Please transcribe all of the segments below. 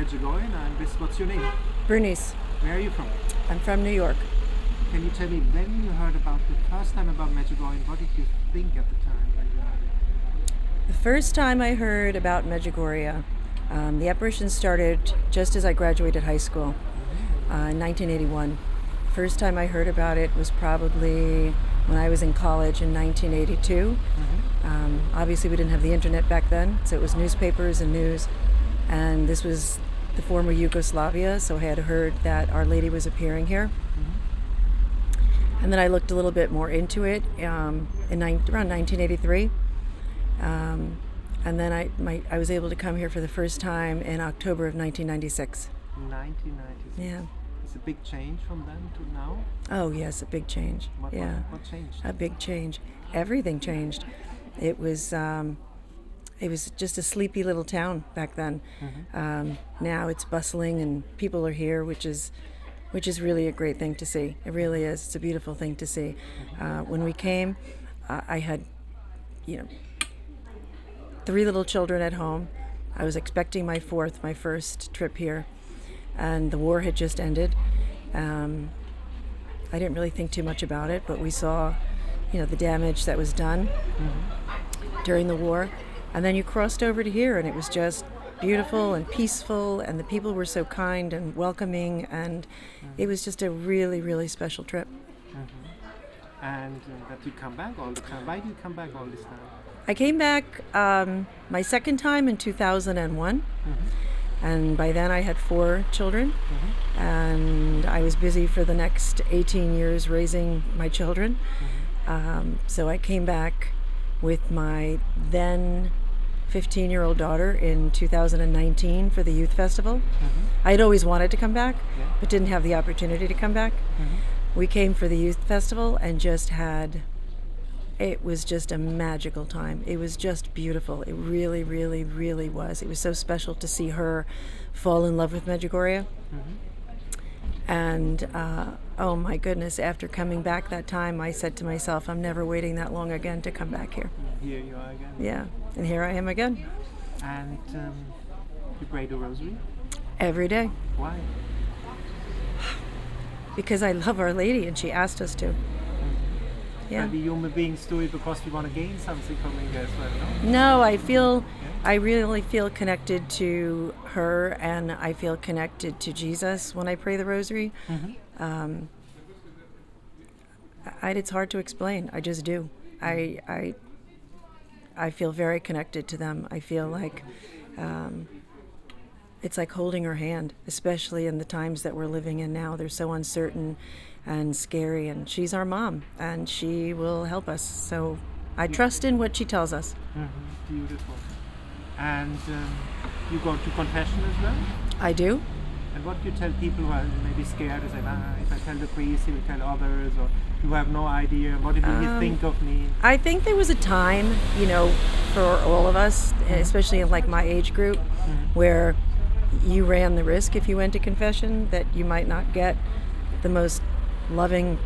Medjugorje, and what's your name? Bernice. Where are you from? I'm from New York. Can you tell me when you heard about the first time about Medjugorje, what did you think at the time when you heard it? The first time I heard about Medjugorje, the apparition started just as I graduated high school in 1981. First time I heard about it was probably when I was in college in 1982. Obviously we didn't have the internet back then, so it was newspapers and news. And this was the former Yugoslavia, so I had heard that Our Lady was appearing here. And then I looked a little bit more into it around 1983. And then I was able to come here for the first time in October of 1996. 1996. Yeah. It's a big change from then to now? Oh yes, a big change. What changed? A big change. Everything changed. It was just a sleepy little town back then. Now it's bustling and people are here, which is really a great thing to see. It really is. It's a beautiful thing to see. When we came, I had, 3 little children at home. I was expecting my first trip here, and the war had just ended. I didn't really think too much about it, but we saw, the damage that was done during the war. And then you crossed over to here, and it was just beautiful and peaceful, and the people were so kind and welcoming, and it was just a really, really special trip. And that you come back all the time. Why do you come back all this time? I came back my second time in 2001, and by then I had 4 children, and I was busy for the next 18 years raising my children. So I came back with my then 15-year-old daughter in 2019 for the youth festival. I'd always wanted to come back, but didn't have the opportunity to come back. We came for the youth festival and it was just a magical time. It was just beautiful. It really, really, really was. It was so special to see her fall in love with Medjugorje. And oh my goodness, after coming back that time, I said to myself, I'm never waiting that long again to come back here. Here you are again. Yeah, and here I am again. And you pray the rosary? Every day. Why? Because I love Our Lady and she asked us to. Yeah. And the human beings do it because we want to gain something from it as well, no? No, I really feel connected to her, and I feel connected to Jesus when I pray the rosary. It's hard to explain. I just do. I feel very connected to them. I feel like it's like holding her hand, especially in the times that we're living in now. They're so uncertain and scary, and she's our mom, and she will help us. So I trust in what she tells us. Beautiful. And you go to confession as well? I do. And what do you tell people who are maybe scared to say, if I tell the priest, he will tell others, or you have no idea, what will he think of me? I think there was a time, for all of us, especially in like my age group, where you ran the risk if you went to confession that you might not get the most loving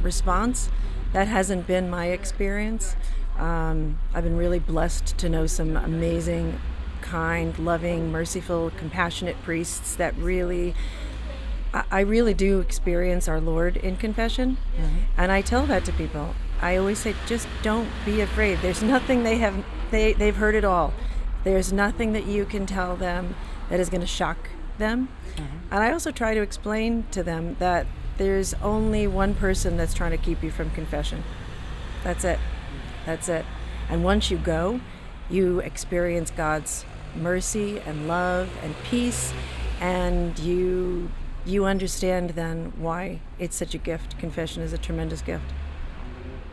response. That hasn't been my experience. I've been really blessed to know some amazing, kind, loving, merciful, compassionate priests that I really do experience our Lord in confession. And I tell that to people. I always say, just don't be afraid. There's nothing they've heard it all. There's nothing that you can tell them that is going to shock them. And I also try to explain to them that there's only one person that's trying to keep you from confession. That's it. And once you go, you experience God's mercy and love and peace, and you understand then why it's such a gift. Confession is a tremendous gift.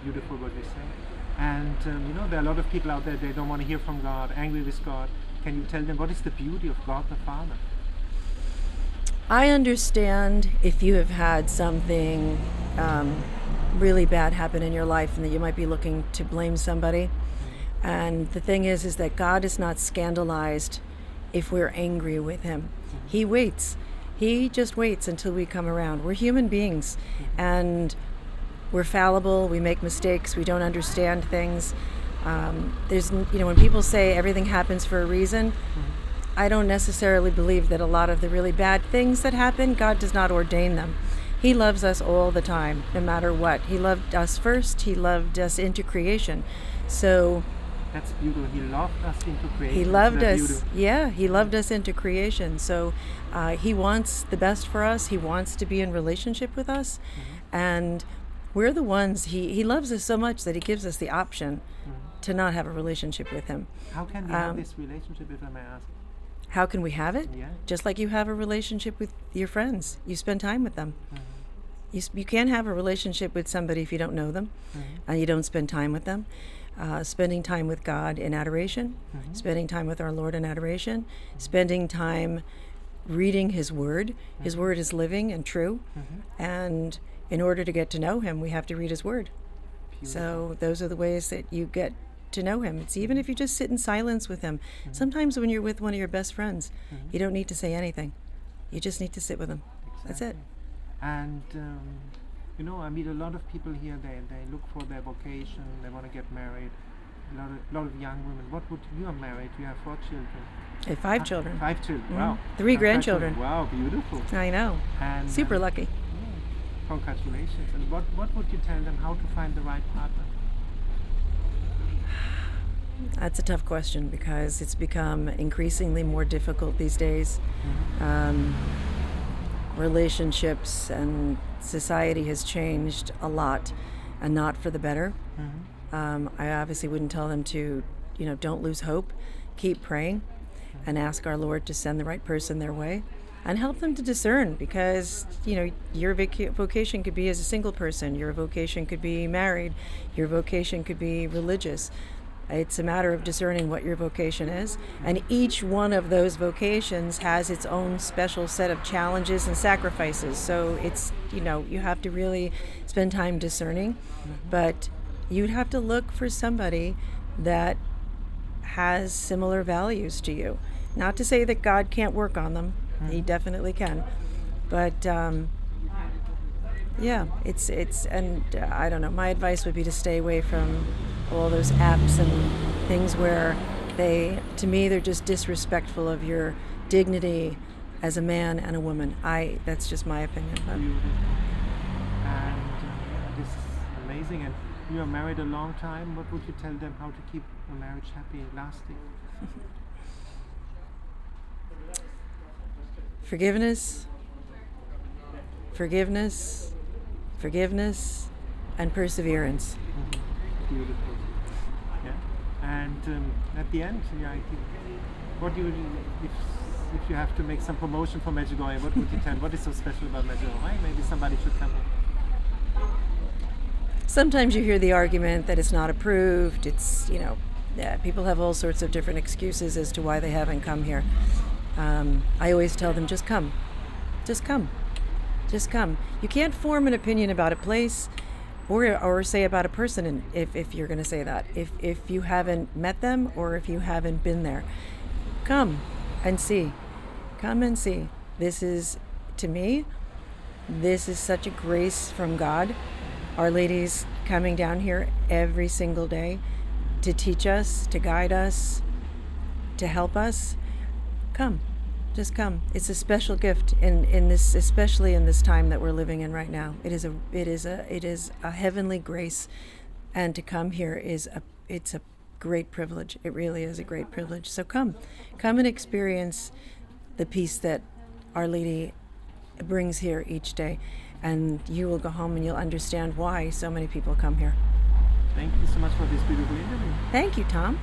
Beautiful what you say. And there are a lot of people out there, they don't want to hear from God, angry with God. Can you tell them what is the beauty of God the Father? I understand if you have had something really bad happen in your life and that you might be looking to blame somebody. And the thing is that God is not scandalized if we're angry with him. He waits. He just waits until we come around. We're human beings, and we're fallible. We make mistakes. We don't understand things. When people say everything happens for a reason, I don't necessarily believe that a lot of the really bad things that happen, God does not ordain them. He loves us all the time, no matter what. He loved us first. He loved us into creation. So That's beautiful. He loved us into creation. he Isn't loved that us. beautiful? Yeah, he loved us into creation. So he wants the best for us. He wants to be in relationship with us. And we're the ones, he loves us so much that he gives us the option to not have a relationship with him. How can we have this relationship, if I may ask? How can we have it? Yeah. Just like you have a relationship with your friends. You spend time with them. You can't have a relationship with somebody if you don't know them and you don't spend time with them. Spending time with God in adoration, spending time with our Lord in adoration, spending time reading His Word. His Word is living and true. And in order to get to know Him, we have to read His Word. So those are the ways that you get to know Him. It's even if you just sit in silence with Him. Sometimes when you're with one of your best friends, you don't need to say anything. You just need to sit with Him. That's it. And you know, I meet a lot of people here. They look for their vocation. They want to get married. A lot of young women. What would you are married? You have 4 children. I have 5 children. 5 children. Wow. 3 5 grandchildren. children. Wow, beautiful. I know. And Super lucky. yeah, congratulations. And what would you tell them how to find the right partner? That's a tough question because it's become increasingly more difficult these days. Relationships and society has changed a lot and not for the better. I obviously wouldn't tell them to, don't lose hope. Keep praying and ask our Lord to send the right person their way and help them to discern because, your vocation could be as a single person. Your vocation could be married. Your vocation could be religious. It's a matter of discerning what your vocation is. And each one of those vocations has its own special set of challenges and sacrifices. So it's, you have to really spend time discerning. But you'd have to look for somebody that has similar values to you. Not to say that God can't work on them. He definitely can. But I don't know. My advice would be to stay away from all those apps and things where to me, they're just disrespectful of your dignity as a man and a woman. That's just my opinion. Beautiful. And this is amazing. And you are married a long time. What would you tell them how to keep a marriage happy and lasting? Forgiveness, and perseverance. Beautiful. Yeah. And at the end, I think, what do you if you have to make some promotion for Medjugorje, what would you tell? What is so special about Medjugorje? Maybe somebody should come here. Sometimes you hear the argument that it's not approved. It's, people have all sorts of different excuses as to why they haven't come here. I always tell them, just come. Just come. Just come. You can't form an opinion about a place or say about a person if you're going to say that. If you haven't met them or if you haven't been there. Come and see. Come and see. This is, to me, this is such a grace from God. Our Lady's coming down here every single day to teach us, to guide us, to help us. Come. Just come. It's a special gift in this, especially in this time that we're living in right now. It is a heavenly grace, and to come here it's a great privilege. It really is a great privilege. So come and experience the peace that Our Lady brings here each day, and you will go home and you'll understand why so many people come here. Thank you so much for this beautiful interview. Thank you, Tom.